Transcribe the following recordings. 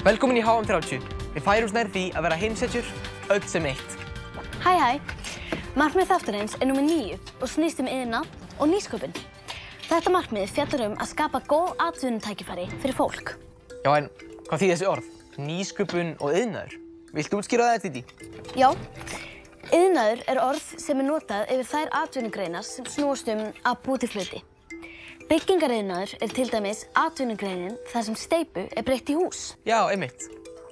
Velkomin í HM30. Við færumst nær því að vera heimsetjur, öll sem eitt. Hæ. Markmið þáttarins er númer 9 og snýst iðnað og nýsköpun. Þetta markmið fjallar að skapa góð atvinnutækifæri fyrir fólk. Já, en hvað þýðir þessi orð? Nýsköpun og iðnaður. Viltu útskýra það, Dídí? Já. Iðnaður er orð sem notað yfir þær atvinnugreinar sem snúast að búa til hluti. Byggingariðnaður er til dæmis atvinnugreinin þar sem steypu er breytt í hús. Já, einmitt.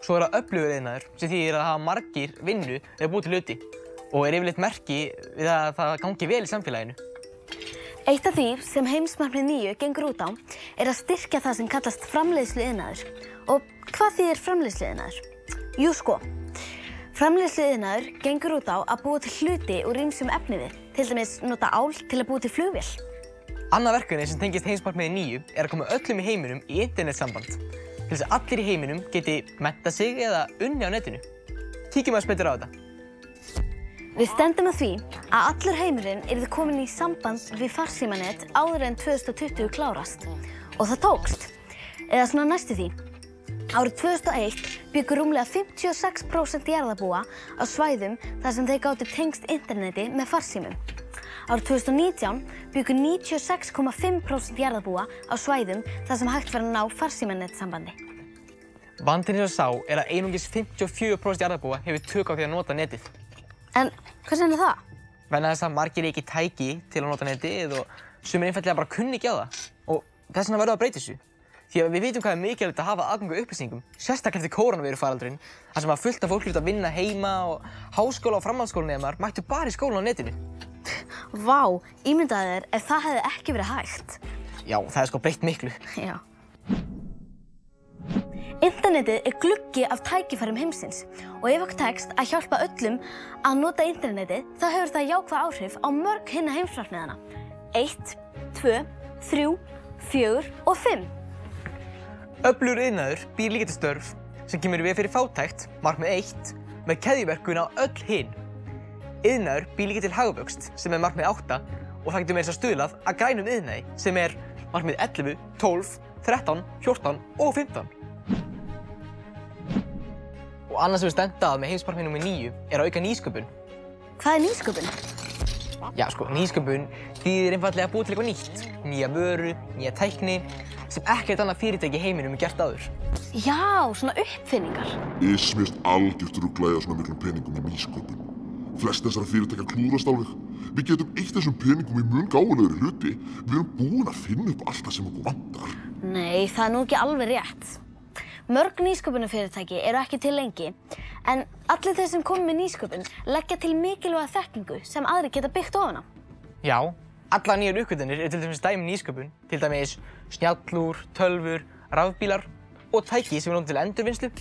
Svo er það öflugur iðnaður sem þýðir að hafa margir vinnu eða búa til hluti og er yfirleitt merki við að það gangi vel í samfélaginu. Eitt af því sem heimsmarkmið 9 gengur út á er að styrkja það sem kallast framleiðsluiðnaður. Og hvað þýðir framleiðsluiðnaður? Jú sko, framleiðsluiðnaður gengur út á að búa til hluti úr ýmsum efniviði, til dæmis nota ál til að búa til flugvél. Annað verkefni sem tengist heimsmarkmiði 9 er að koma öllum í heiminum í internetsamband til þess að allir í heiminum geti menntað sig eða unnið á netinu. Kíkjum aðeins betur á þetta. Við stefndum að því að allur heimurinn yrði kominn í samband við farsímanet áður en 2020 klárast. Og það tókst, eða svona næstu því. Árið 2001 bjuggu rúmlega 56% jarðarbúa á svæðum þar sem þeir gátu tengst interneti með farsímum. Árið 2019 bjuggu 96,5% jarðarbúa á svæðum þar sem hægt var að ná farsímanetsambandi. Vandinn hjá sá er að einungis 54% jarðarbúa hefur tök á því að nota netið. En hvað er það? Vegna þess að margir ekki tæki til að nota netið og sumir einfaldlega bara kunni ekki á það. Og þess vegna verður að breyta þessu. Því að við vitum hvað er mikilvægt að hafa aðgang að upplýsingum, sérstaklega eftir kórónuveirufaraldurinn, þar sem að fullt af fólk að vinna heima og háskóla- og framhaldsskólanemar mættu bara í skólann á netinu. Vá, ímyndaðu þér ef það hefði ekki verið hægt. Já, það er sko breytt miklu. Já. Internetið er gluggi af tækifærum heimsins og ef okkur tekst að hjálpa öllum að nota internetið, þá hefur það jákvæð áhrif á mörg hinna heimsmarkmiðanna. 1, 2, 3, 4 og 5. Öflugur iðnaður býr líka til störf sem kemur við fyrir fátækt, markmið 1, með keðjuverkun á öll hin. Iðnaður býr líka til hagvöxt sem er markmið 8 og það getur meira að stuðlað að grænum iðnaði sem er markmið 11, 12, 13, 14 og 15. Og annað sem við stefnum að með heimsmarkmið númer 9 er að auka nýsköpun. Hvað er nýsköpun? Já, sko, nýsköpun þýðir einfaldlega að búa til eitthvað nýtt. Nýja vöru, nýja tækni sem ekkert annað fyrirtæki í heiminum er gert áður. Já, svona uppfinningar. Mér finnst algjört rugl að eyða svona miklum peningum í nýsköpun. Flest þessara fyrirtækja klúðrast alveg. Við getum eytt þessum peningum í mun gáfulegri hluti. Við erum búin að finna upp allt það sem okkur vantar. Nei, það er nú ekki alveg rétt. Mörg nýsköpunarfyrirtæki eru ekki til lengi, en allir þeir sem komu með nýsköpun leggja til mikilvæga þekkingu sem aðrir geta byggt ofan á. Já, allar nýjar uppgötvanir eru til dæmis dæmi um nýsköpun, til dæmis snjallúr, tölvur, rafbílar og tæki sem við notum til endurvinnslu.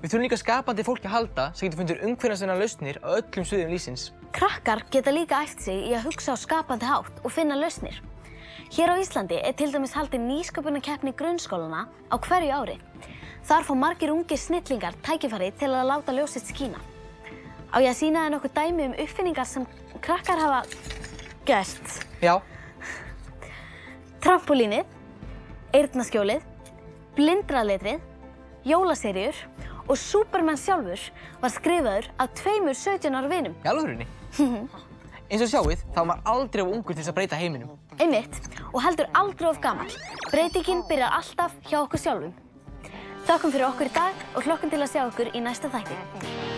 Við þurfum líka skapandi fólki að halda sem getur fundið umhverfisvænar lausnir á öllum sviðum lífsins. Krakkar geta líka æft sig í að hugsa á skapandi hátt og finna lausnir. Hér á Íslandi er til dæmis haldin nýsköpunarkeppni grunnskólanna á hverju ári. Þar fá margir ungir snillingar tækifæri til að láta ljós sitt skína. Á ég að sýna þér nokkuð dæmi um uppfinningar sem krakkar hafa gert. Já. Trampólínið, eyrnaskjólið, blindraletrið, jólaseríur og Superman sjálfur var skrifaður af 2 17 ára vinum. Í alvörunni? Eins og sjáið, þá var maður aldrei of ungur til þess að breyta heiminum. Einmitt, og heldur aldrei of gamall. Breytingin byrjar alltaf hjá okkur sjálfum. Þökkum fyrir okkur í dag og hlökkum til að sjá okkur í næsta þætti.